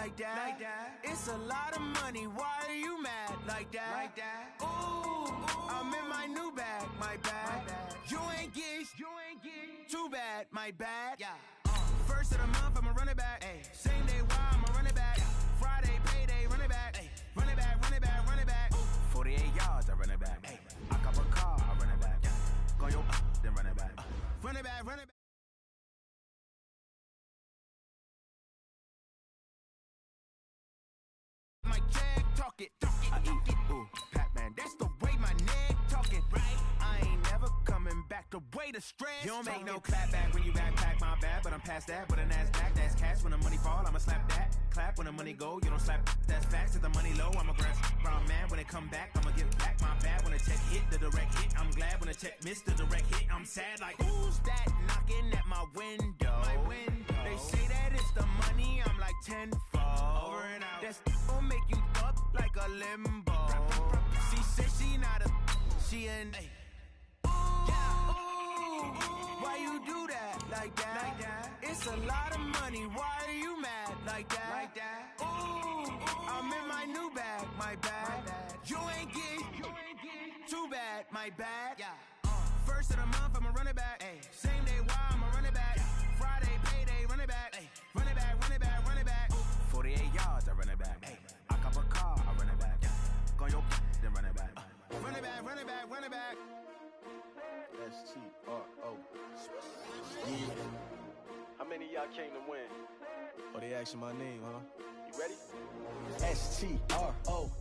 like that. It's a lot of money, why are you mad like that? Ooh, I'm in my new bag, my bad. You ain't get too bad, my bad. First of the month, I'ma run it back. Same day, why I'ma run it back. Friday, payday, run it back. Run it back, run it back, run it back. 48 yards, I run it back. I cop a car, I run it back. Go yo, then run it back. Run it back, run it back. My jag talk it. I eat it, ooh, Pac-Man, that's the way my neck talking, right? I ain't never coming back the way the stress. You don't make no clap back when you backpack my bad, but I'm past that. But a NASDAQ, that's cash. When the money fall, I'ma slap that. Clap when the money go, you don't slap. That's facts. If the money low, I'ma grab brown man. When it come back, I'ma give back my bad. When the check hit, the direct hit, I'm glad. When the check missed the direct hit, I'm sad. Like, who's that knocking at my window? They say that it's the money, I'm like tenfold. Over and out. That's gon' make you up like a limbo. She said she not a, she an. Why you do that like that? It's a lot of money, why are you mad like that? Ooh, I'm in my new bag, my bad. You ain't get too bad, my bad. First of the month, I'ma run it back. Same day, why I'ma run it back. Friday, payday, run it back. Run it back, run it back, run it back. 48 yards, I run it back. I cop a car, I run it back. Go yo, then run it back. Run it back, run it back, run it back. S-T-R-O. Yeah. How many of y'all came to win? Oh, they asking my name, huh? You ready? S-T-R-O.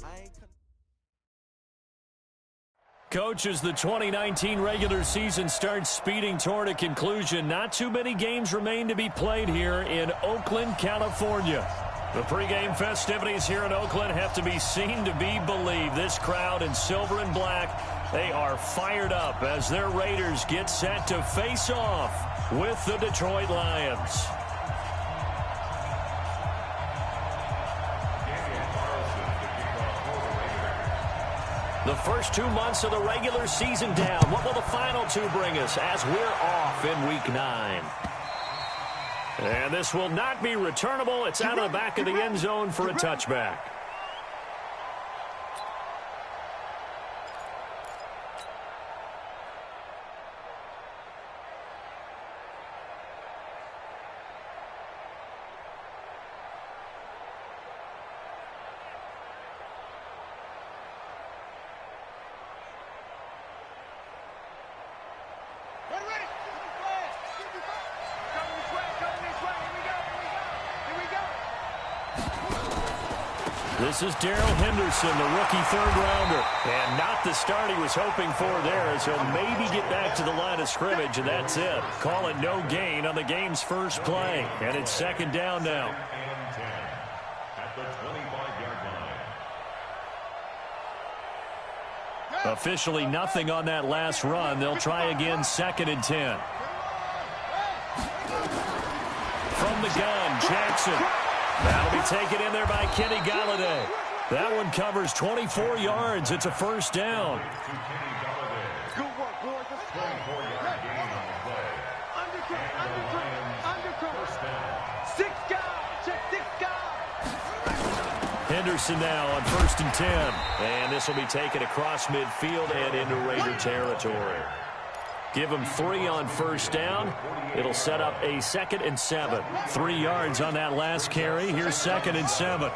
Coach, as the 2019 regular season starts speeding toward a conclusion, not too many games remain to be played here in Oakland, California. The pregame festivities here in Oakland have to be seen to be believed. This crowd in silver and black, they are fired up as their Raiders get set to face off with the Detroit Lions. The first 2 months of the regular season down. What will the final two bring us as we're off in Week 9? And this will not be returnable. It's out of the back of the end zone for a touchback. This is Darrell Henderson, the rookie third-rounder. And not the start he was hoping for there, as he'll maybe get back to the line of scrimmage, and that's it. Call it no gain on the game's first play. And it's second down now. At the 25-yard line. Officially nothing on that last run. They'll try again, second and 10. From the gun, Jackson. That'll be taken in there by Kenny Galladay. That one covers 24 yards. It's a first down. Good work, boys. 24-yard gain on the play. Undercover. 6 guys. Check 6 guys. Henderson now on first and 10. And this will be taken across midfield and into Raider territory. Give him 3 on first down. It'll set up a second and 7. 3 yards on that last carry. Here's second and 7.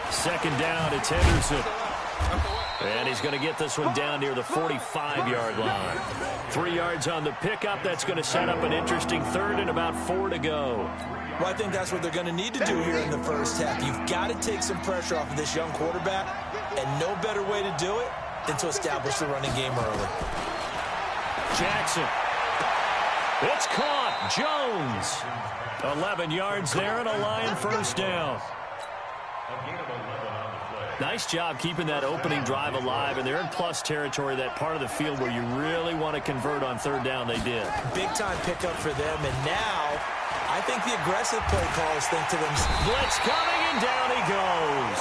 Second down, it's Henderson. And he's going to get this one down near the 45-yard line. 3 yards on the pickup. That's going to set up an interesting third and about 4 to go. Well, I think that's what they're going to need to do here in the first half. You've got to take some pressure off of this young quarterback, and no better way to do it than to establish the running game early. Jackson. It's caught. Jones. 11 yards there and a Lion first down. Nice job keeping that opening drive alive, and they're in plus territory, that part of the field where you really want to convert on third down. They did. Big-time pickup for them, and now I think the aggressive play callers think to themselves, blitz coming, and down he goes.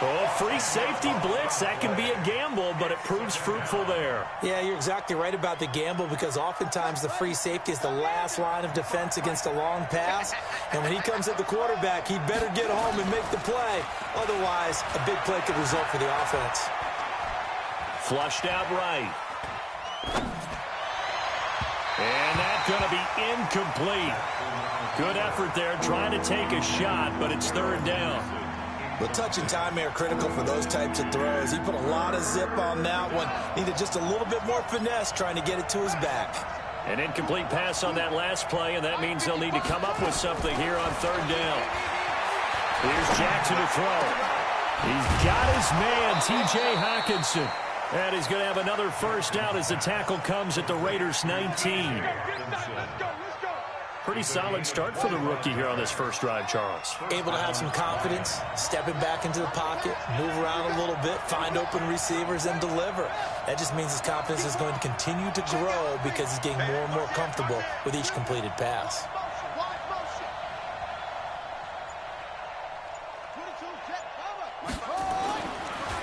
Oh, free safety blitz. That can be a gamble, but it proves fruitful there. Yeah, you're exactly right about the gamble because oftentimes the free safety is the last line of defense against a long pass. And when he comes at the quarterback, he'd better get home and make the play. Otherwise, a big play could result for the offense. Flushed out right. And that's going to be incomplete. Good effort there trying to take a shot, but it's third down. Well, touch and timing are critical for those types of throws. He put a lot of zip on that one. Needed just a little bit more finesse trying to get it to his back. An incomplete pass on that last play, and that means they'll need to come up with something here on third down. Here's Jackson to throw. He's got his man, T.J. Hockenson. And he's going to have another first down as the tackle comes at the Raiders' 19. Pretty solid start for the rookie here on this first drive, Charles. Able to have some confidence, stepping back into the pocket, move around a little bit, find open receivers, and deliver. That just means his confidence is going to continue to grow because he's getting more and more comfortable with each completed pass.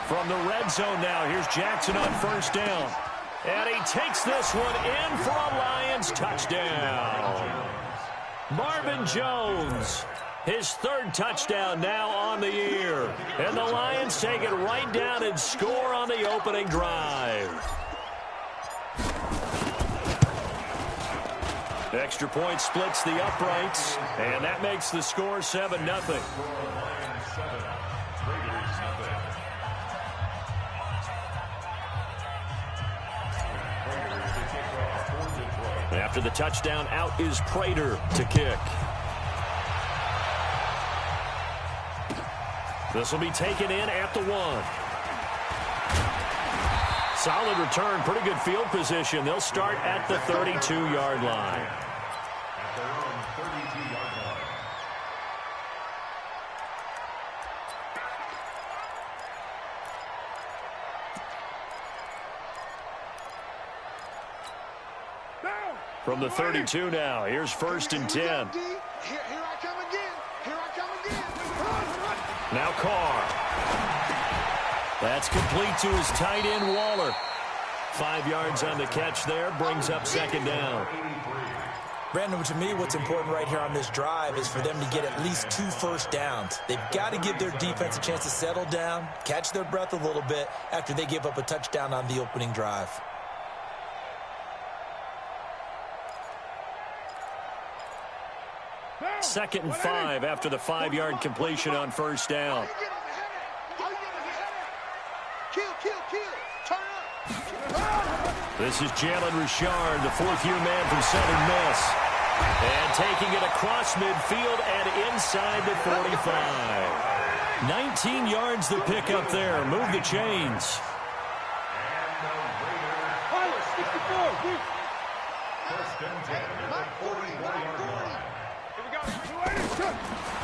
From the red zone now, here's Jackson on first down. And he takes this one in for a Lions touchdown. Marvin Jones, his third touchdown now on the year. And the Lions take it right down and score on the opening drive. Extra point splits the uprights, and that makes the score 7-0. After the touchdown, out is Prater to kick. This will be taken in at the 1. Solid return, pretty good field position. They'll start at the 32-yard line. At their own 32-yard line. From the 32 now, here's first and 10. Here I come again. Here I come again. Now Carr. That's complete to his tight end, Waller. 5 yards on the catch there, brings up second down. Brandon, to me, what's important right here on this drive is for them to get at least 2 first downs. They've got to give their defense a chance to settle down, catch their breath a little bit after they give up a touchdown on the opening drive. Second and 5 after the 5-yard completion on first down. This is Jalen Richard, the fourth-year man from Southern Miss. And taking it across midfield and inside the 45. 19 yards the pick up there. Move the chains.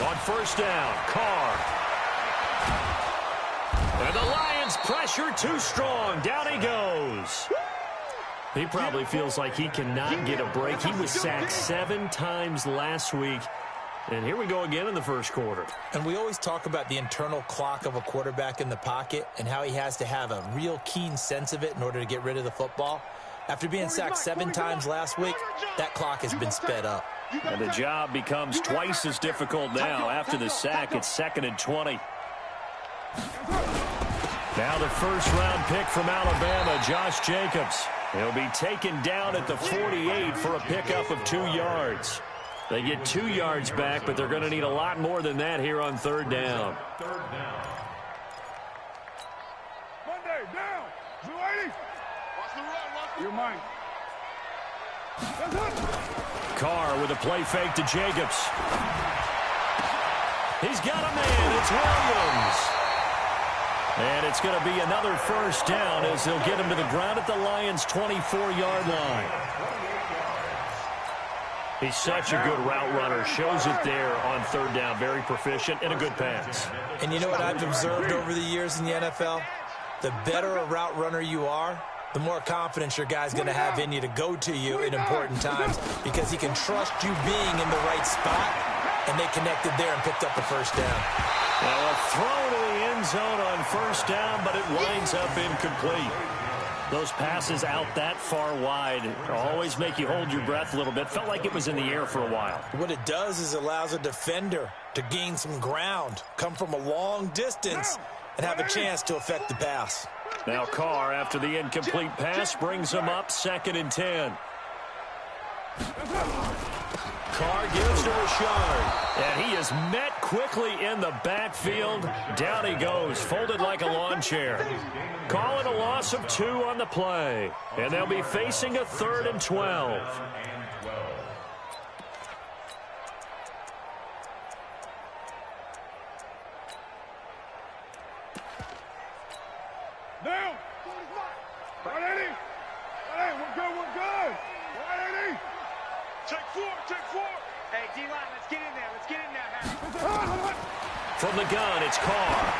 On first down, Carr. And the Lions pressure too strong. Down he goes. He probably feels like he cannot get a break. He was sacked 7 times last week. And here we go again in the first quarter. And we always talk about the internal clock of a quarterback in the pocket and how he has to have a real keen sense of it in order to get rid of the football. After being sacked 7 times last week, that clock has been sped up. And the job becomes twice as difficult now. After the sack, it's 2nd and 20. Now the first-round pick from Alabama, Josh Jacobs. He'll be taken down at the 48 for a pickup of 2 yards. They get 2 yards back, but they're going to need a lot more than that here on third down. Monday, down. Blue 80. Watch the run. You're mine. Carr with a play fake to Jacobs. He's got a man. It's Williams. And it's going to be another first down as they'll get him to the ground at the Lions' 24-yard line. He's such a good route runner. Shows it there on third down. Very proficient and a good pass. And you know what I've observed over the years in the NFL? The better a route runner you are, the more confidence your guy's going to have in you to go to you in important times because he can trust you being in the right spot, and they connected there and picked up the first down. Well, a throw to the end zone on first down, but it winds up incomplete. Those passes out that far wide always make you hold your breath a little bit. Felt like it was in the air for a while. What it does is allows a defender to gain some ground, come from a long distance, and have a chance to affect the pass. Now Carr, after the incomplete pass, brings him up 2nd and 10. Carr gives to Richard. And he is met quickly in the backfield. Down he goes, folded like a lawn chair. Calling a loss of 2 on the play. And they'll be facing a 3rd and 12. Now. Right, Eddie. Hey, we're good, we're good. Right, Eddie. Check 4, check 4. Hey, D-line, let's get in there. Let's get in there. From the gun, it's Carr.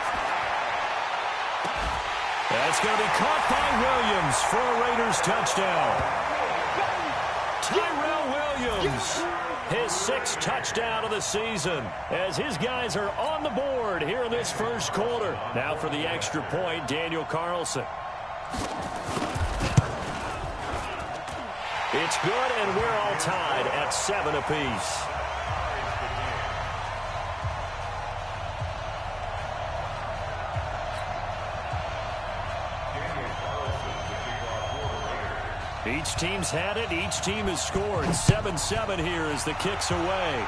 That's going to be caught by Williams for a Raiders touchdown. Tyrell Williams, his 6th touchdown of the season, as his guys are on the board here in this first quarter. Now for the extra point, Daniel Carlson. It's good, and we're all tied at 7 apiece. Each team's had it. Each team has scored. 7-7 here as the kick's away.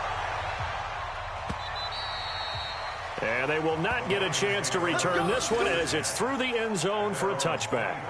And they will not get a chance to return this one as it's through the end zone for a touchback.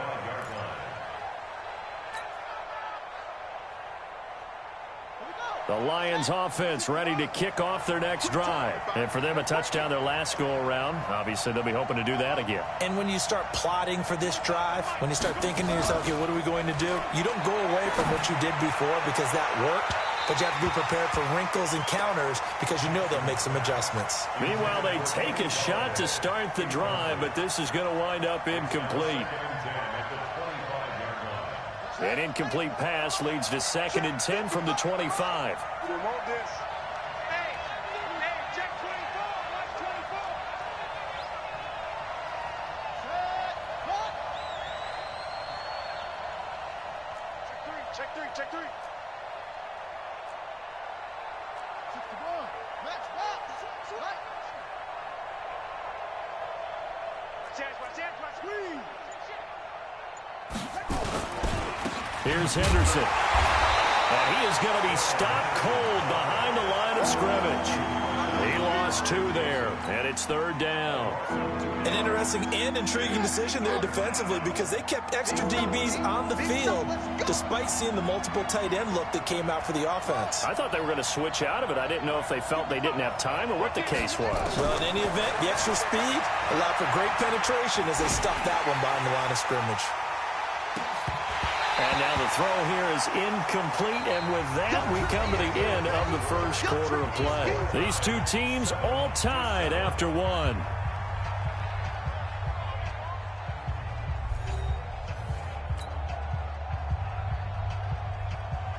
The Lions offense ready to kick off their next drive. And for them, a touchdown their last go-around. Obviously, they'll be hoping to do that again. And when you start plotting for this drive, when you start thinking to yourself, okay, what are we going to do? You don't go away from what you did before because that worked, but you have to be prepared for wrinkles and counters because you know they'll make some adjustments. Meanwhile, they take a shot to start the drive, but this is going to wind up incomplete. An incomplete pass leads to 2nd and 10 from the 25. We want this. Hey, check 24. Watch 24. Check 3, check 3. Here's Henderson. And he is going to be stopped cold behind the line of scrimmage. He lost 2 there, and it's 3rd down. An interesting and intriguing decision there defensively because they kept extra DBs on the field despite seeing the multiple tight end look that came out for the offense. I thought they were going to switch out of it. I didn't know if they felt they didn't have time or what the case was. Well, in any event, the extra speed allowed for great penetration as they stuffed that one behind the line of scrimmage. And now the throw here is incomplete, and with that, we come to the end of the first quarter of play. These two teams all tied after 1.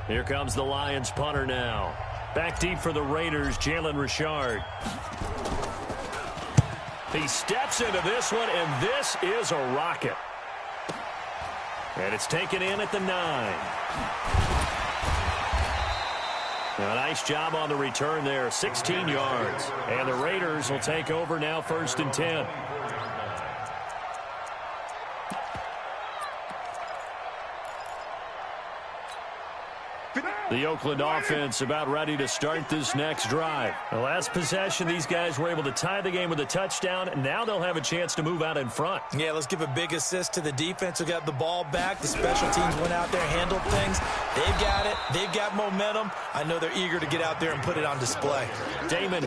Here comes the Lions punter now. Back deep for the Raiders, Jalen Richard. He steps into this one, and this is a rocket. And it's taken in at the 9. A nice job on the return there, 16 yards. And the Raiders will take over now 1st and 10. The Oakland offense about ready to start this next drive. The last possession, these guys were able to tie the game with a touchdown. Now they'll have a chance to move out in front. Yeah, let's give a big assist to the defense who got the ball back. The special teams went out there, handled things. They've got it. They've got momentum. I know they're eager to get out there and put it on display. Damon.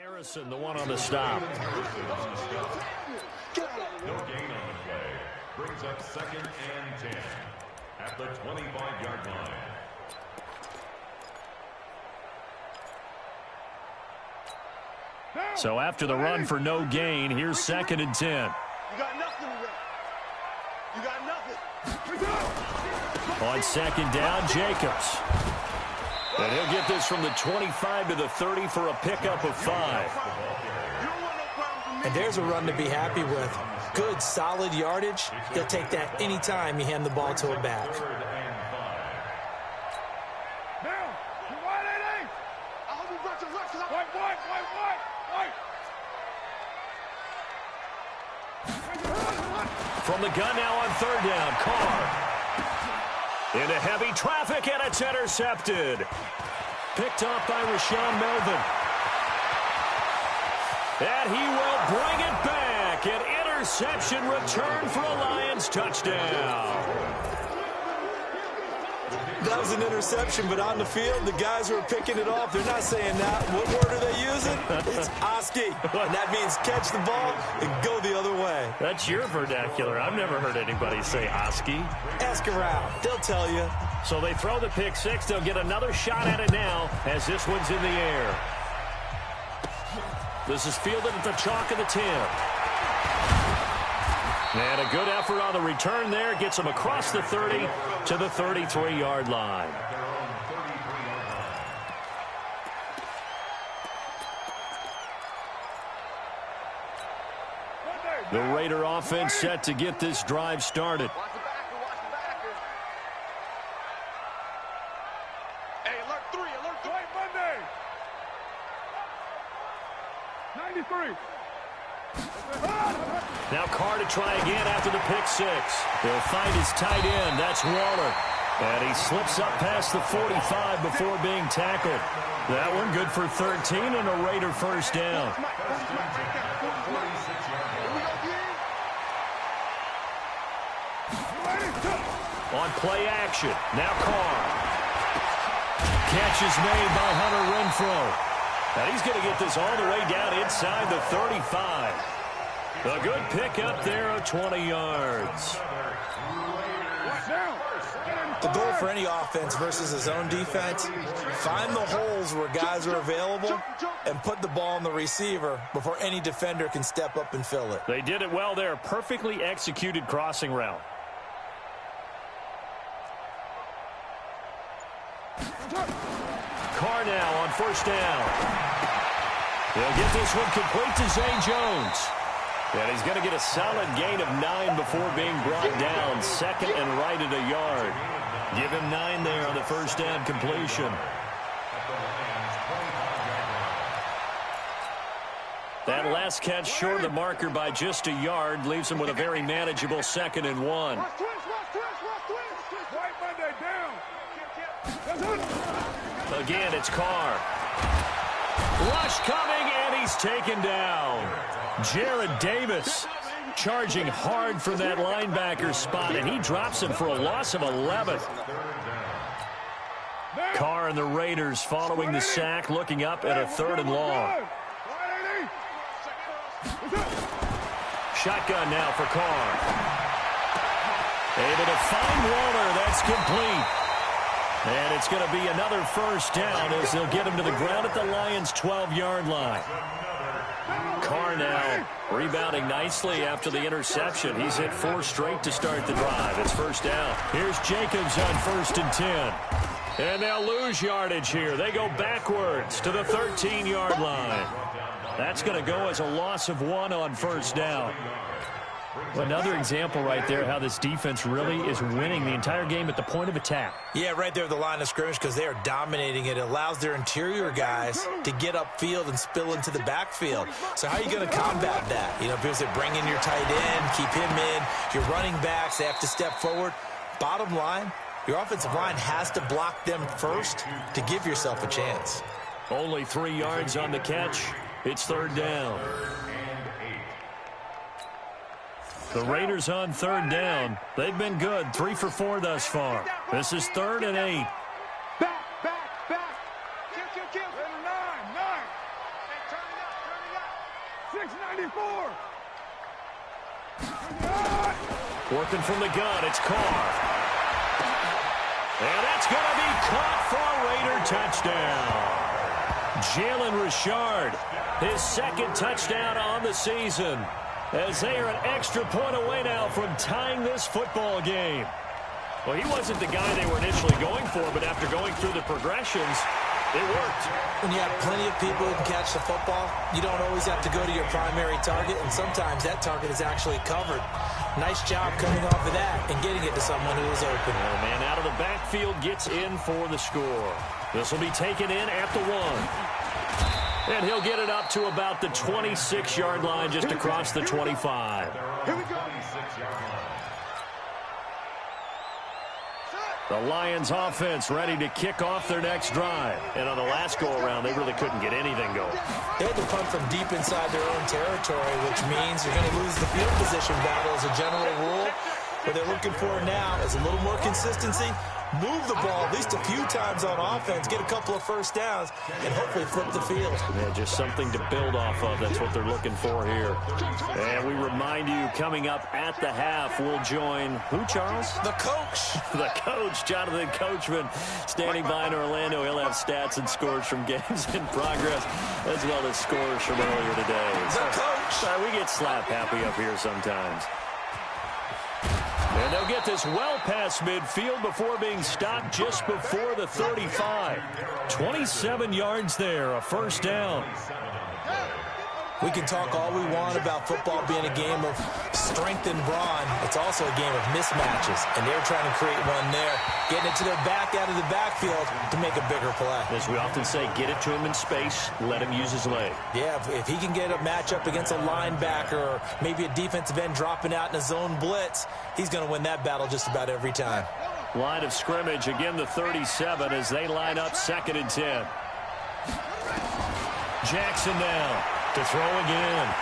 Harrison, the one on the stop. No gain on the play. Brings up 2nd and 10 at the 25-yard line. So after the run for no gain, here's 2nd and 10. You got nothing to run. You got nothing. On 2nd down, Jacobs. And he'll get this from the 25 to the 30 for a pickup of 5. And there's a run to be happy with. Good, solid yardage. He'll take that anytime you hand the ball to a back. Now, you wide, Eddie. I hope you got your left. White. From the gun now on 3rd down, Carr. Into heavy traffic, and it's intercepted. Picked off by Rashawn Melvin. And he will bring it back. An interception return for a Lions touchdown. That was an interception, but on the field, the guys who are picking it off, they're not saying that. What word are they using? It's Oski. And that means catch the ball and go the other way. That's your vernacular. I've never heard anybody say Oski. Ask around. They'll tell you. So they throw the pick 6. They'll get another shot at it now as this one's in the air. This is fielded at the chalk of the 10. And a good effort on the return there. Gets him across the 30 to the 33-yard line. The Raider offense set to get this drive started. Watch the backer. Hey, alert 3. White Monday. 93. Now Carr to try again after the pick 6. He'll find his tight end. That's Waller. And he slips up past the 45 before being tackled. That one good for 13 and a Raider first down. On play action. Now Carr. Catch is made by Hunter Renfrow. And he's going to get this all the way down inside the 35. A good pickup there of 20 yards. The goal for any offense versus his own defense, find the holes where guys are available and put the ball on the receiver before any defender can step up and fill it. They did it well there. Perfectly executed crossing route. Carr now on 1st down. He'll get this one complete to Zay Jones. And he's going to get a solid gain of 9 before being brought down. 2nd and right at a yard. Give him 9 there on the first down completion. That last catch short of the marker by just a yard leaves him with a very manageable 2nd and 1. White Monday down. Again, it's Carr. Rush coming, and he's taken down. Jared Davis charging hard from that linebacker spot, and he drops him for a loss of 11. Carr and the Raiders following the sack, looking up at a 3rd and long. Shotgun now for Carr. Able to find Waller. That's complete. And it's going to be another first down as they'll get him to the ground at the Lions' 12-yard line. Carr now rebounding nicely after the interception. He's hit 4 straight to start the drive. It's first down. Here's Jacobs on 1st and 10. And they'll lose yardage here. They go backwards to the 13-yard line. That's going to go as a loss of 1 on first down. Another example right there how this defense really is winning the entire game at the point of attack. Yeah, right there at the line of scrimmage because they are dominating it. It allows their interior guys to get upfield and spill into the backfield. So how are you going to combat that? You know, people say bring in your tight end, keep him in. Your running backs, they have to step forward. Bottom line, your offensive line has to block them first to give yourself a chance. Only 3 yards on the catch. It's 3rd down. The Raiders on 3rd down. They've been good. 3 for 4 thus far. This is 3rd and 8. Back. Kill. 9. 694. Working from the gun, it's Carr. And that's going to be caught for a Raider touchdown. Jalen Richard, his second touchdown on the season, as they are an extra point away now from tying this football game. Well, he wasn't the guy they were initially going for, but after going through the progressions, it worked. When you have plenty of people who can catch the football, you don't always have to go to your primary target, and sometimes that target is actually covered. Nice job coming off of that and getting it to someone who is open. And the man out of the backfield gets in for the score. This will be taken in at the 1. And he'll get it up to about the 26-yard line, just across the 25. Here we go. The Lions offense ready to kick off their next drive. And on the last go-around, they really couldn't get anything going. They had to punt from deep inside their own territory, which means you're going to lose the field position battle as a general rule. What they're looking for now is a little more consistency, move the ball at least a few times on offense, get a couple of first downs, and hopefully flip the field. Yeah, just something to build off of. That's what they're looking for here. And we remind you, coming up at the half, we'll join who, Charles? The coach. The coach, Jonathan Coachman, standing by in Orlando. He'll have stats and scores from games in progress, as well as scores from earlier today. The coach. We get slap happy up here sometimes. And they'll get this well past midfield before being stopped just before the 35. 27 yards there, a first down. We can talk all we want about football being a game of strength and brawn. It's also a game of mismatches, and they're trying to create one there, getting it to their back out of the backfield to make a bigger play. As we often say, get it to him in space, let him use his leg. Yeah, if he can get a matchup against a linebacker or maybe a defensive end dropping out in a zone blitz, he's going to win that battle just about every time. Line of scrimmage, again the 37 as they line up 2nd and 10. Jackson now to throw again.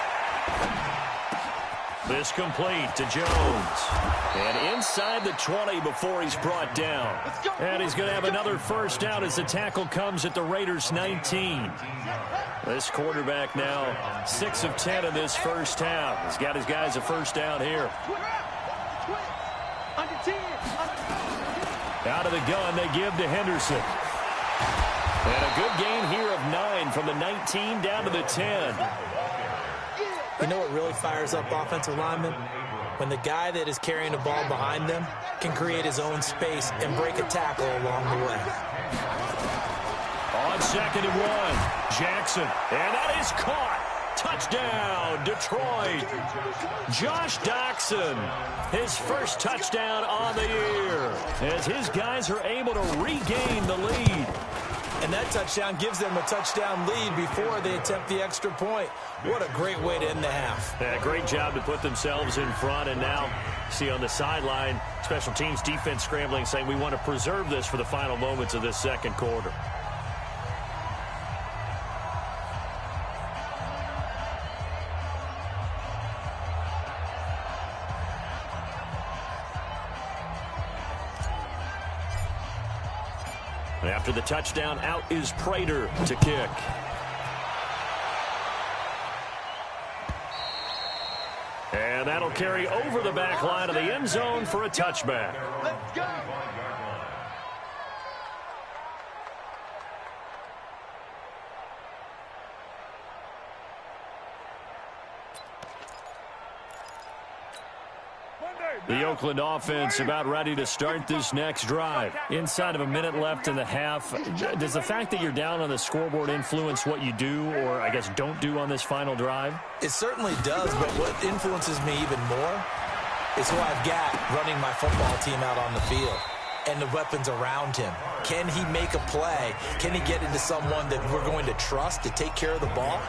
This complete to Jones. And inside the 20 before he's brought down. And he's going to have another first down as the tackle comes at the Raiders' 19. This quarterback now 6 of 10 in this first half. He's got his guys a first down here. Out of the gun, they give to Henderson. And a good gain here of 9 from the 19 down to the 10. You know what really fires up offensive linemen? When the guy that is carrying the ball behind them can create his own space and break a tackle along the way. On 2nd and 1, Jackson. And that is caught. Touchdown, Detroit. Josh Doxson, his first touchdown on the year, as his guys are able to regain the lead. And that touchdown gives them a touchdown lead before they attempt the extra point. What a great way to end the half. Yeah, great job to put themselves in front. And now, see on the sideline, special teams defense scrambling, saying we want to preserve this for the final moments of this second quarter. After the touchdown, out is Prater to kick. And that'll carry over the back line of the end zone for a touchback. Let's go. The Oakland offense about ready to start this next drive. Inside of a minute left in the half. Does the fact that you're down on the scoreboard influence what you do, or I guess don't do on this final drive? It certainly does, but what influences me even more is who I've got running my football team out on the field and the weapons around him. Can he make a play? Can he get into someone that we're going to trust to take care of the ball?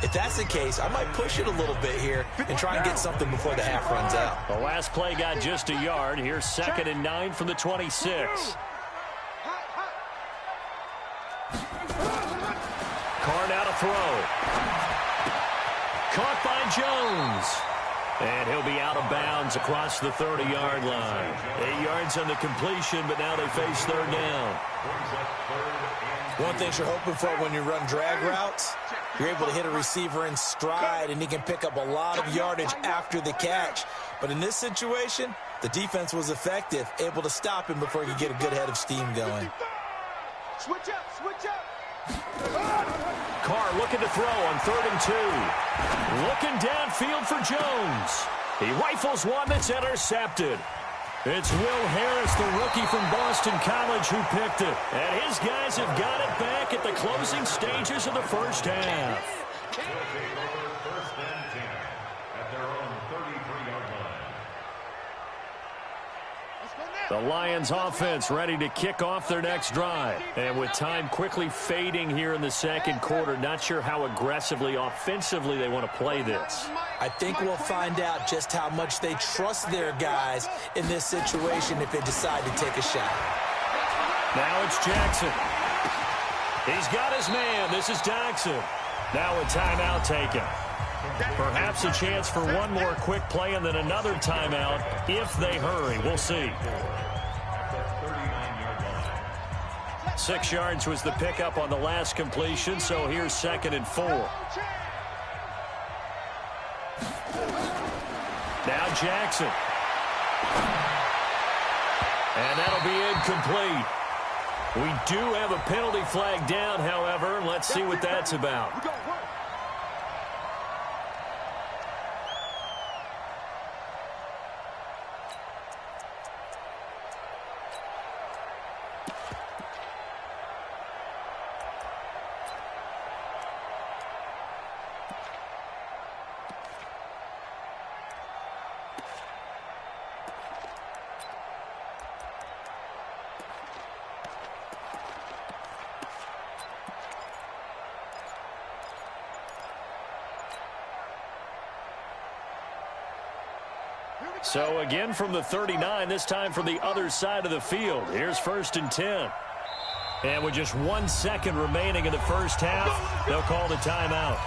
If that's the case, I might push it a little bit here and try and get something before the half runs out. The last play got just a yard. Here's 2nd and 9 from the 26. Carr now to throw. Caught by Jones. And he'll be out of bounds across the 30-yard line. 8 yards on the completion, but now they face third down. One thing you're hoping for when you run drag routes, you're able to hit a receiver in stride, and he can pick up a lot of yardage after the catch. But in this situation, the defense was effective, able to stop him before he could get a good head of steam going. Switch up, switch up. Carr looking to throw on 3rd and 2. Looking downfield for Jones. He rifles one that's intercepted. It's Will Harris, the rookie from Boston College, who picked it. And his guys have got it back at the closing stages of the first half. First and 10 at their own 33-yard line. The Lions offense ready to kick off their next drive. And with time quickly fading here in the second quarter, not sure how aggressively offensively they want to play this. I think we'll find out just how much they trust their guys in this situation if they decide to take a shot. Now it's Jackson. He's got his man. This is Jackson. Now a timeout taken. Perhaps a chance for one more quick play and then another timeout if they hurry. We'll see. 6 yards was the pickup on the last completion, so here's 2nd and 4. Now Jackson. And that'll be incomplete. We do have a penalty flag down, however. Let's see what that's about. So again from the 39, this time from the other side of the field. Here's 1st and 10. And with just 1 second remaining in the first half, they'll call the timeout.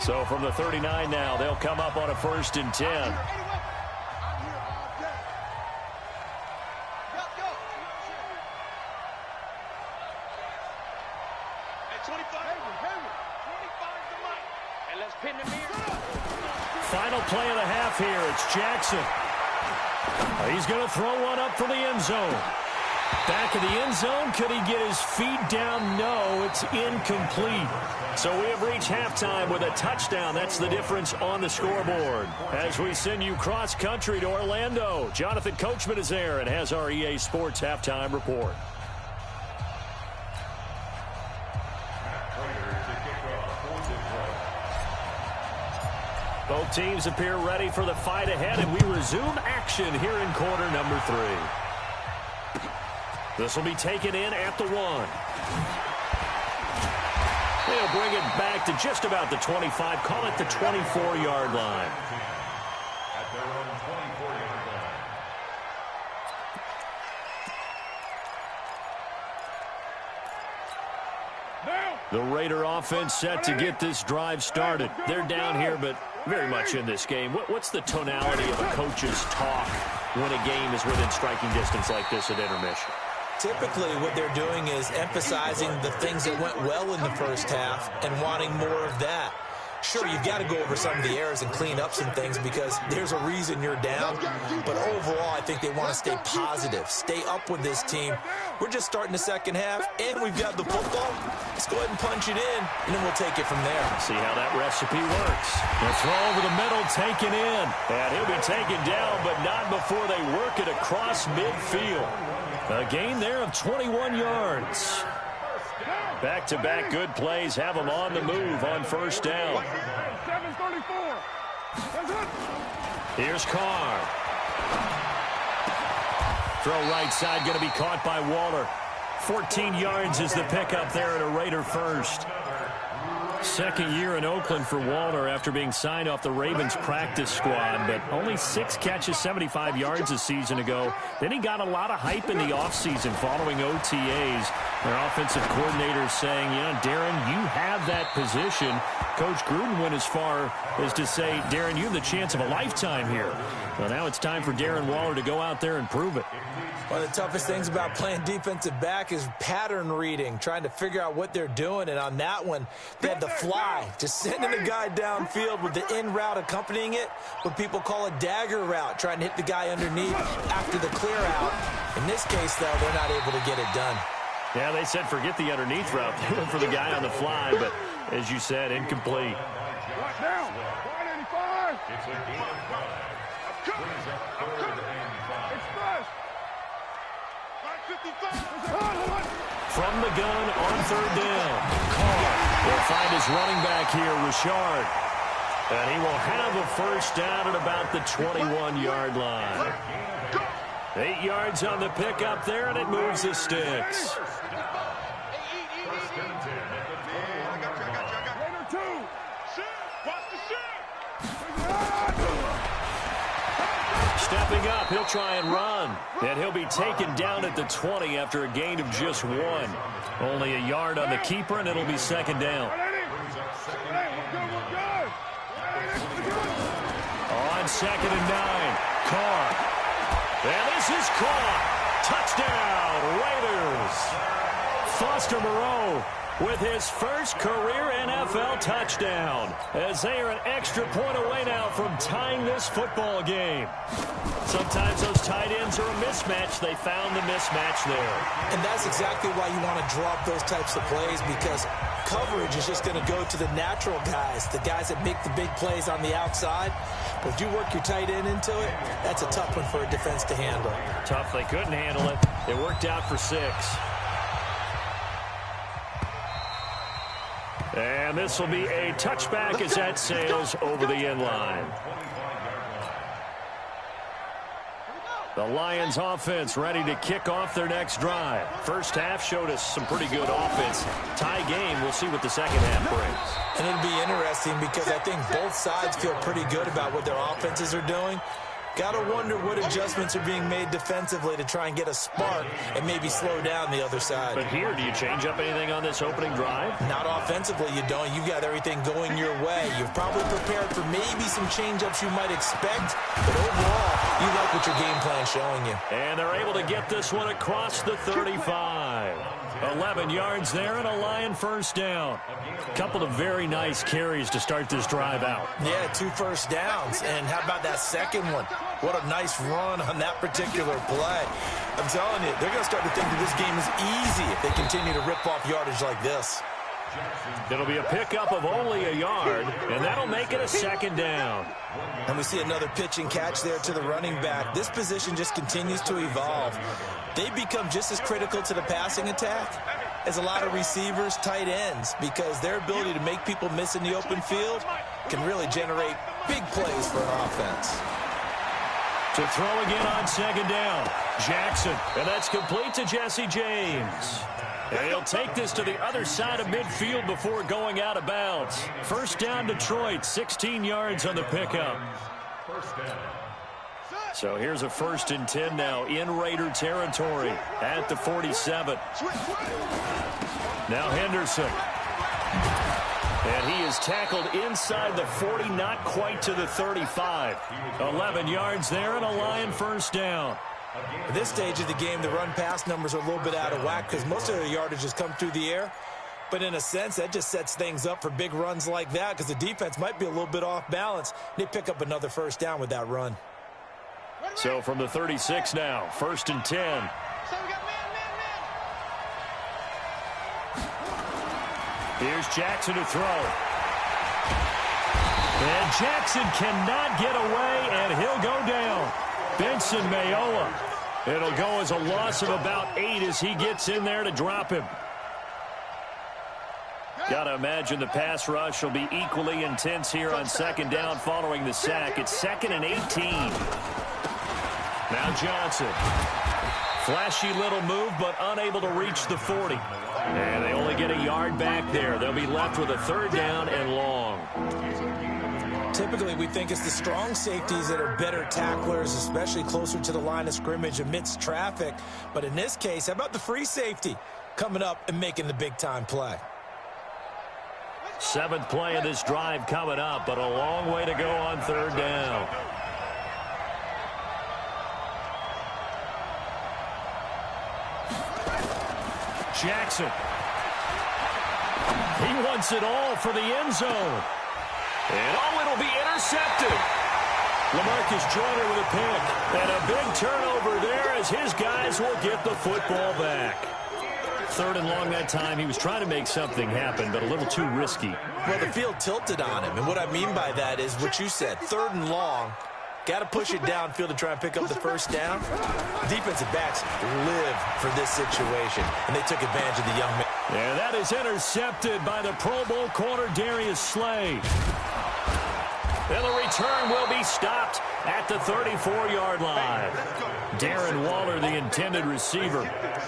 So from the 39 now, they'll come up on a 1st and 10. Final play of the half here. It's Jackson. He's going to throw one up for the end zone. Back of the end zone. Could he get his feet down? No, it's incomplete. So we have reached halftime with a touchdown. That's the difference on the scoreboard. As we send you cross-country to Orlando, Jonathan Coachman is there and has our EA Sports halftime report. Both teams appear ready for the fight ahead, and we resume action here in quarter number 3. This will be taken in at the 1. They'll bring it back to just about the 25. Call it the 24-yard line. At their own 24-yard line. The Raider offense set to get this drive started. They're down here, but very much in this game. What's the tonality of a coach's talk when a game is within striking distance like this at intermission? Typically, what they're doing is emphasizing the things that went well in the first half and wanting more of that. Sure, you've got to go over some of the errors and clean up some things because there's a reason you're down. But overall, I think they want to stay positive, stay up with this team. We're just starting the second half, and we've got the football. Let's go ahead and punch it in, and then we'll take it from there. See how that recipe works. The throw over the middle, taken in. And he'll be taken down, but not before they work it across midfield. A gain there of 21 yards. Back-to-back good plays have them on the move on first down. 7:34. Here's Carr. Throw right side, going to be caught by Waller. 14 yards is the pickup there at a Raider first. Second year in Oakland for Waller after being signed off the Ravens practice squad, but only 6 catches, 75 yards a season ago. Then he got a lot of hype in the offseason following OTAs. Their offensive coordinator saying, Darren, you have that position. Coach Gruden went as far as to say, Darren, you have the chance of a lifetime here. Well, now it's time for Darren Waller to go out there and prove it. One of the toughest things about playing defensive back is pattern reading, trying to figure out what they're doing. And on that one, they had the fly, just sending a guy downfield with the in route accompanying it, what people call a dagger route, trying to hit the guy underneath after the clear out. In this case, though, they're not able to get it done. Yeah, they said forget the underneath route. They went for the guy on the fly, but as you said, incomplete. Right down. 185. It's a game of 5. Brings up 3rd and 5. Express. 55. From the gun on 3rd down. Carr will find his running back here, Richard. And he will have a first down at about the 21-yard line. 8 yards on the pickup there, and it moves the sticks. First and 10 at the 21-yard line. Raider 2. Watch the Stepping up, he'll try and run. And he'll be taken down at the 20 after a gain of just 1. Only a yard on the keeper, and it'll be second down. On 2nd and 9, Carr. And this is caught. Touchdown, Raiders. Foster Moreau with his first career NFL touchdown, as they are an extra point away now from tying this football game. Sometimes those tight ends are a mismatch. They found the mismatch there. And that's exactly why you want to drop those types of plays, because coverage is just going to go to the natural guys, the guys that make the big plays on the outside. But if you work your tight end into it, that's a tough one for a defense to handle. Tough. They couldn't handle it. It worked out for 6. And this will be a touchback as that sails over the end line. The Lions offense ready to kick off their next drive. First half showed us some pretty good offense. Tie game, we'll see what the second half brings. And it'll be interesting because I think both sides feel pretty good about what their offenses are doing. Got to wonder what adjustments are being made defensively to try and get a spark and maybe slow down the other side. But here, do you change up anything on this opening drive? Not offensively, you don't. You've got everything going your way. You've probably prepared for maybe some change-ups you might expect, but overall, you like what your game plan's showing you. And they're able to get this one across the 35. 11 yards there and a Lion first down. A couple of very nice carries to start this drive out. Yeah, 2 first downs. And how about that second one? What a nice run on that particular play. I'm telling you, they're going to start to think that this game is easy if they continue to rip off yardage like this. It'll be a pickup of only a yard, and that'll make it a second down. And we see another pitch and catch there to the running back. This position just continues to evolve. They become just as critical to the passing attack as a lot of receivers, tight ends, because their ability to make people miss in the open field can really generate big plays for an offense. To throw again on second down, Jackson, and that's complete to Jesse James. And he'll take this to the other side of midfield before going out of bounds. First down, Detroit, 16 yards on the pickup. First down. So here's a 1st and 10 now in Raider territory at the 47. Now Henderson. And he is tackled inside the 40, not quite to the 35. 11 yards there and a Lion first down. At this stage of the game, the run-pass numbers are a little bit out of whack because most of their yardage has come through the air. But in a sense, that just sets things up for big runs like that because the defense might be a little bit off balance. They pick up another first down with that run. So from the 36 now, 1st and 10. Here's Jackson to throw. And Jackson cannot get away, and he'll go down. Benson Mayowa. It'll go as a loss of about 8 as he gets in there to drop him. Got to imagine the pass rush will be equally intense here on second down following the sack. It's 2nd and 18. Now Johnson. Flashy little move, but unable to reach the 40. And they only get a yard back there. They'll be left with a 3rd down and long. Typically, we think it's the strong safeties that are better tacklers, especially closer to the line of scrimmage amidst traffic. But in this case, how about the free safety coming up and making the big-time play? 7th play of this drive coming up, but a long way to go on 3rd down. Jackson. He wants it all for the end zone. And it'll be intercepted. LaMarcus Joyner with a pick. And a big turnover there as his guys will get the football back. 3rd and long that time. He was trying to make something happen, but a little too risky. Well, the field tilted on him. And what I mean by that is what you said. 3rd and long. Got to push it downfield to try and pick up the 1st down. Defensive backs live for this situation, and they took advantage of the young man. And that is intercepted by the Pro Bowl corner, Darius Slay. And the return will be stopped at the 34-yard line. Darren Waller, the intended receiver.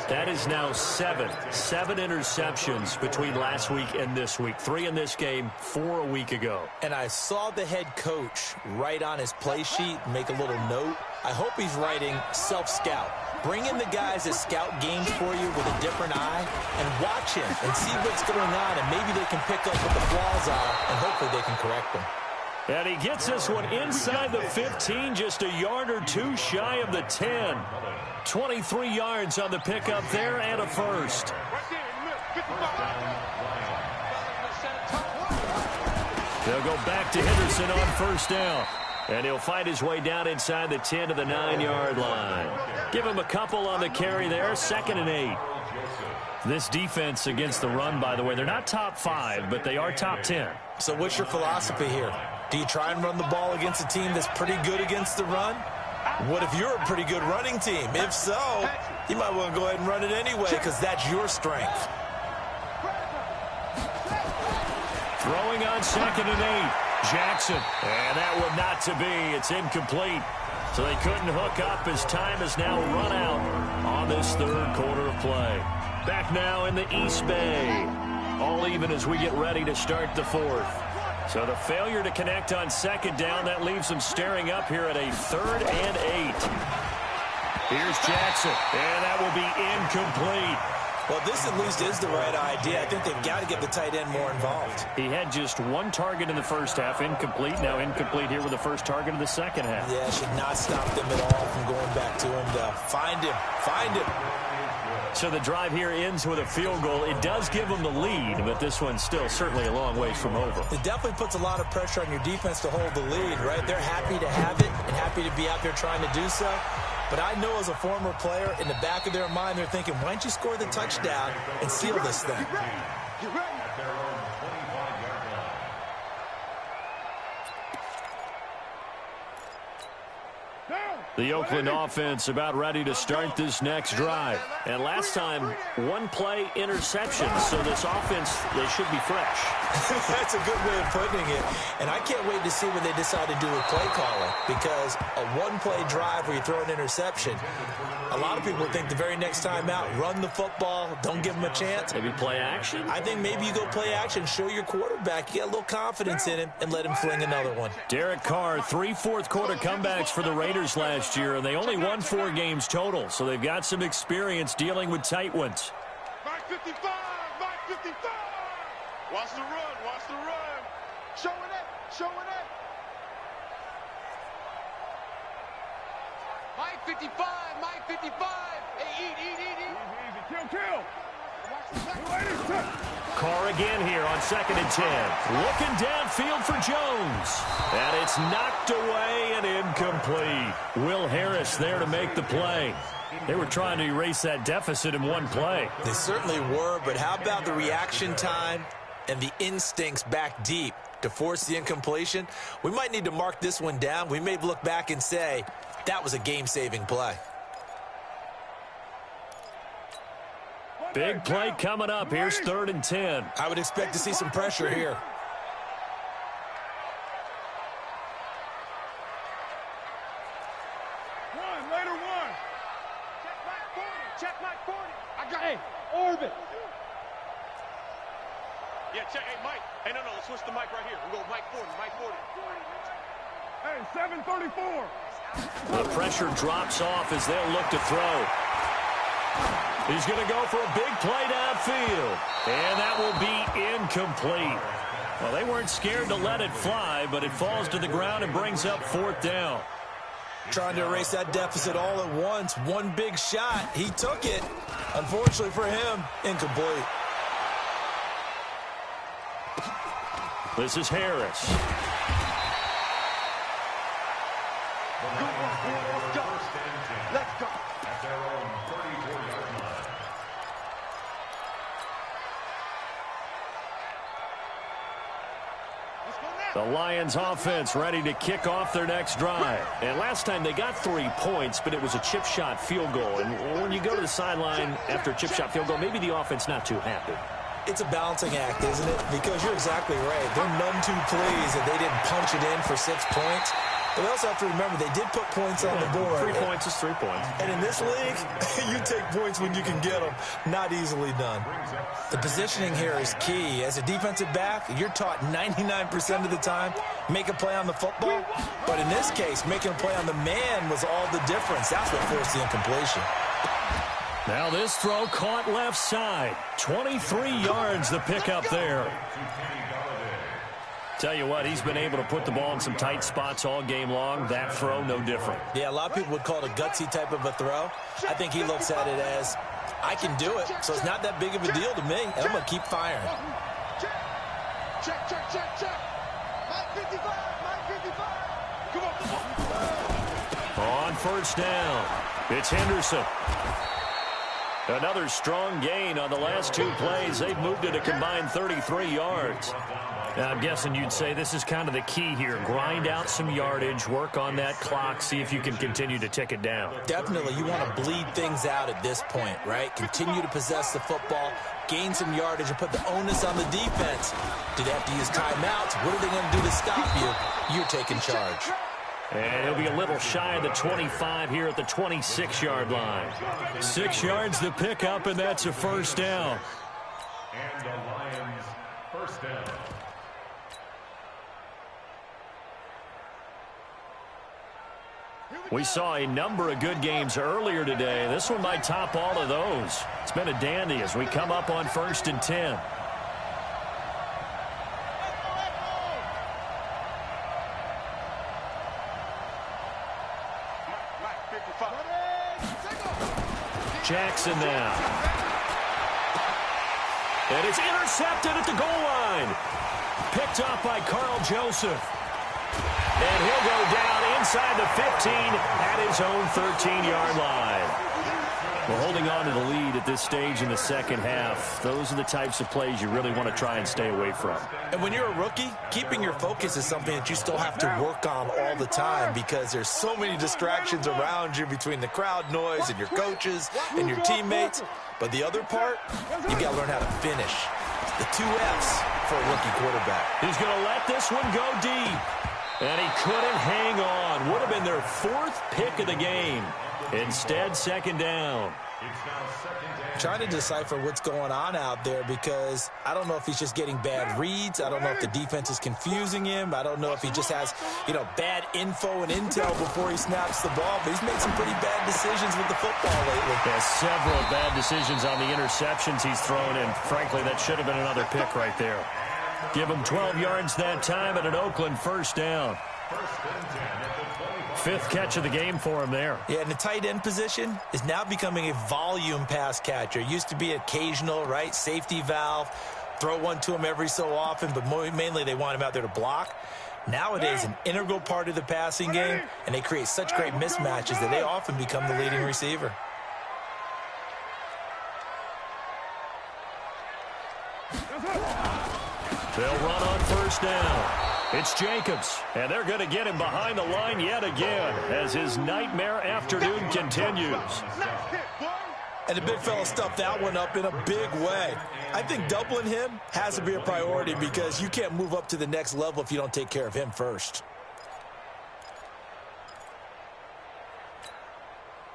That is now 7 interceptions between last week and this week. 3 in this game, 4 a week ago. And I saw the head coach write on his play sheet, make a little note. I hope he's writing self-scout. Bring in the guys that scout games for you with a different eye and watch him and see what's going on, and maybe they can pick up what the flaws are, and hopefully they can correct them. And he gets this one inside the 15, just a yard or 2 shy of the 10. 23 yards on the pickup there and a 1st. They'll go back to Henderson on 1st down. And he'll find his way down inside the 10 to the 9-yard line. Give him a couple on the carry there, 2nd and 8. This defense against the run, by the way, they're not top 5, but they are top 10. So what's your philosophy here? Do you try and run the ball against a team that's pretty good against the run? What if you're a pretty good running team? If so, you might want to go ahead and run it anyway because that's your strength. Throwing on 2nd and 8. Jackson. And that one not to be. It's incomplete. So they couldn't hook up as time has now run out on this 3rd quarter of play. Back now in the East Bay. All even as we get ready to start the 4th. So the failure to connect on 2nd down, that leaves them staring up here at a 3rd and 8. Here's Jackson, and that will be incomplete. Well, this at least is the right idea. I think they've got to get the tight end more involved. He had just 1 target in the 1st half, incomplete. Now incomplete here with the 1st target of the 2nd half. Yeah, should not stop them at all from going back to him to find him. Find him. So the drive here ends with a field goal. It does give them the lead, but this one's still certainly a long ways from over. It definitely puts a lot of pressure on your defense to hold the lead, right? They're happy to have it and happy to be out there trying to do so. But I know as a former player, in the back of their mind, they're thinking, why don't you score the touchdown and seal this thing? The Oakland offense about ready to start this next drive. And last time, 1-play interception. So this offense, they should be fresh. That's a good way of putting it. And I can't wait to see what they decide to do with play calling. Because a 1-play drive where you throw an interception, a lot of people think the very next time out, run the football, don't give them a chance. Maybe play action? I think maybe you go play action, show your quarterback, you get a little confidence in him, and let him fling another one. Derek Carr, 3 fourth-quarter comebacks for the Raiders last year, and they only won 4 games total, so they've got some experience dealing with tight ones. Mike 55, Mike 55. Watch the run, watch the run. Showing it, showing it. Mike 55, Mike 55. Hey, eat. Easy, kill. Carr again here on 2nd and 10. Looking downfield for Jones. And it's knocked away and incomplete. Will Harris there to make the play. They were trying to erase that deficit in 1 play. They certainly were, but how about the reaction time and the instincts back deep to force the incompletion? We might need to mark this one down. We may look back and say, that was a game-saving play. Big play coming up. Here's 3rd and 10. I would expect to see some pressure here. Check my 40. I got it. Orbit. Yeah, check. Hey, Mike. Hey, no, let's switch the mic right here. We'll go Mike 40, Mike 40. Hey, 734. The pressure drops off as they'll look to throw. He's going to go for a big play downfield. And that will be incomplete. Well, they weren't scared to let it fly, but it falls to the ground and brings up 4th down. Trying to erase that deficit all at once. One big shot. He took it. Unfortunately for him, incomplete. This is Harris. Let's go. At their own 34-yard line. The Lions offense ready to kick off their next drive. And last time they got 3 points, but it was a chip shot field goal. And when you go to the sideline after a chip shot field goal, maybe the offense not too happy. It's a balancing act, isn't it? Because you're exactly right. They're none too pleased that they didn't punch it in for 6 points. But we also have to remember they did put points on the board. 3 points is 3 points. And in this league, you take points when you can get them. Not easily done. The positioning here is key. As a defensive back, you're taught 99% of the time, make a play on the football. But in this case, making a play on the man was all the difference. That's what forced the incompletion. Now this throw caught left side. 23 yards the pickup there. Tell you what, he's been able to put the ball in some tight spots all game long. That throw, no different. Yeah, a lot of people would call it a gutsy type of a throw. I think he looks at it as, I can do it, so it's not that big of a deal to me, and I'm going to keep firing. Check. Mike 55. Come on. On 1st down, it's Henderson. Another strong gain on the last 2 plays. They've moved it a combined 33 yards. Now, I'm guessing you'd say this is kind of the key here. Grind out some yardage, work on that clock, see if you can continue to tick it down. Definitely, you want to bleed things out at this point, right? Continue to possess the football, gain some yardage, and put the onus on the defense. Do they have to use timeouts? What are they going to do to stop you? You're taking charge. And he'll be a little shy of the 25 here at the 26-yard line. 6 yards to pick up, and that's a 1st down. And the Lions' 1st down. We saw a number of good games earlier today. This one might top all of those. It's been a dandy as we come up on 1st and 10. Jackson now. And it's intercepted at the goal line. Picked up by Carl Joseph. And he'll go down inside the 15 at his own 13-yard line. We're holding on to the lead at this stage in the second half. Those are the types of plays you really want to try and stay away from. And when you're a rookie, keeping your focus is something that you still have to work on all the time because there's so many distractions around you between the crowd noise and your coaches and your teammates. But the other part, you got to learn how to finish. The 2 F's for a rookie quarterback. He's going to let this one go deep. And he couldn't hang on. Would have been their 4th pick of the game. Instead, 2nd down. Trying to decipher what's going on out there because I don't know if he's just getting bad reads. I don't know if the defense is confusing him. I don't know if he just has, bad info and intel before he snaps the ball. But he's made some pretty bad decisions with the football lately. Yeah, several bad decisions on the interceptions he's thrown, and frankly, that should have been another pick right there. Give him 12 yards that time at an Oakland 1st down. 5th catch of the game for him there. Yeah, and the tight end position is now becoming a volume pass catcher. Used to be occasional, right? Safety valve. Throw one to him every so often, but mainly they want him out there to block. Nowadays, an integral part of the passing game, and they create such great mismatches that they often become the leading receiver. They'll run on 1st down. It's Jacobs, and they're going to get him behind the line yet again as his nightmare afternoon continues. And the big fella stuffed that one up in a big way. I think doubling him has to be a priority because you can't move up to the next level if you don't take care of him first.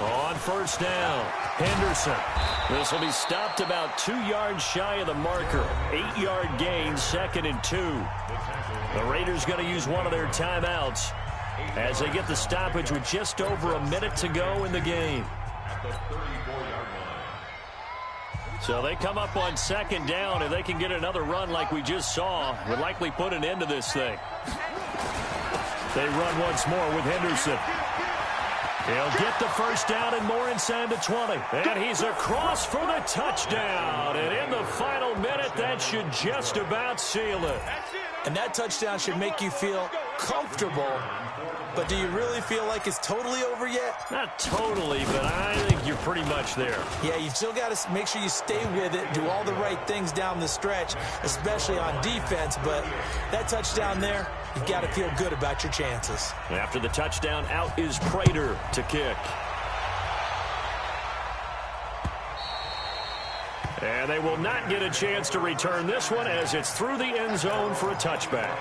On first down, Henderson. This will be stopped about 2 yards shy of the marker. 8-yard gain, 2nd and 2. The Raiders going to use one of their timeouts as they get the stoppage with just over a minute to go in the game. So they come up on 2nd down. If they can get another run like we just saw, would likely put an end to this thing. They run once more with Henderson. He'll get the first down and more inside the 20. And he's across for the touchdown. And in the final minute, that should just about seal it. And that touchdown should make you feel comfortable. But do you really feel like it's totally over yet? Not totally, but I think you're pretty much there. Yeah, you've still got to make sure you stay with it, do all the right things down the stretch, especially on defense. But that touchdown there, you've got to feel good about your chances. After the touchdown, out is Prater to kick. And they will not get a chance to return this one as it's through the end zone for a touchback.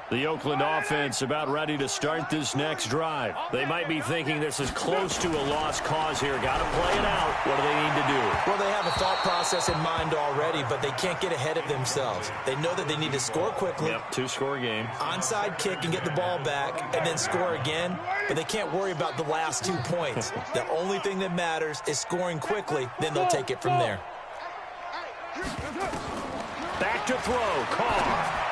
The Oakland offense about ready to start this next drive. They might be thinking this is close to a lost cause here. Got to play it out. What do they need to do? Well, they have a thought process in mind already, but they can't get ahead of themselves. They know that they need to score quickly. Yep, 2-score game. Onside kick and get the ball back and then score again, but they can't worry about the last 2 points. The only thing that matters is scoring quickly, then they'll take it from there. Back to throw, Carr.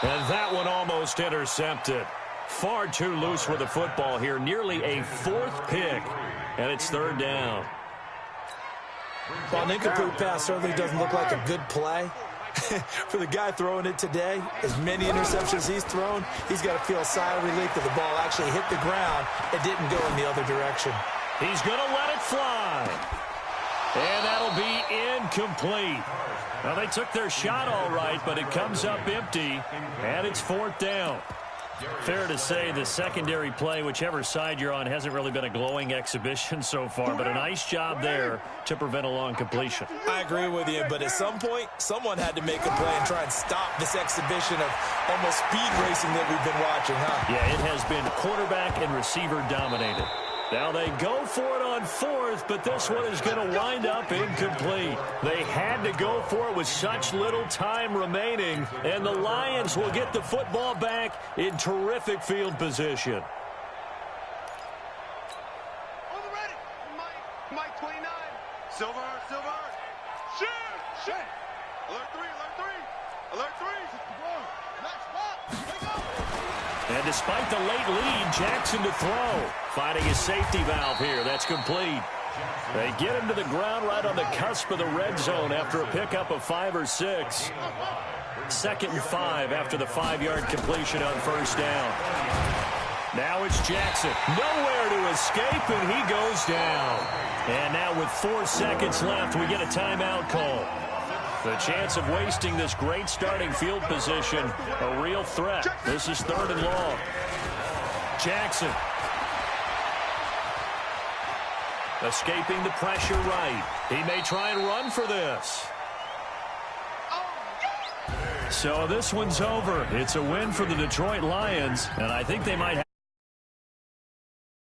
And that one almost intercepted. Far too loose with the football here. Nearly a 4th pick. And it's 3rd down. Well, an incomplete pass certainly doesn't look like a good play. For the guy throwing it today, as many interceptions he's thrown, he's got to feel a sigh of relief that the ball actually hit the ground and didn't go in the other direction. He's going to let it fly. And that'll be incomplete. Well, they took their shot all right, but it comes up empty, and it's 4th down. Fair to say the secondary play, whichever side you're on, hasn't really been a glowing exhibition so far, but a nice job there to prevent a long completion. I agree with you, but at some point, someone had to make a play and try and stop this exhibition of almost speed racing that we've been watching, huh? Yeah, it has been quarterback and receiver dominated. Now they go for it on 4th, but this one is going to wind up incomplete. They had to go for it with such little time remaining, and the Lions will get the football back in terrific field position. On the ready. Mike 29. Silver. Shoot. Alert 3. Alert 3. Next spot. Take off. And despite the late lead, Jackson to throw. Finding his safety valve here. That's complete. They get him to the ground right on the cusp of the red zone after a pickup of 5 or 6. 2nd and 5 after the 5-yard completion on first down. Now it's Jackson. Nowhere to escape, and he goes down. And now with 4 seconds left, we get a timeout call. The chance of wasting this great starting field position, a real threat. This is 3rd and long. Jackson. Escaping the pressure right. He may try and run for this. So this one's over. It's a win for the Detroit Lions, and I think they might have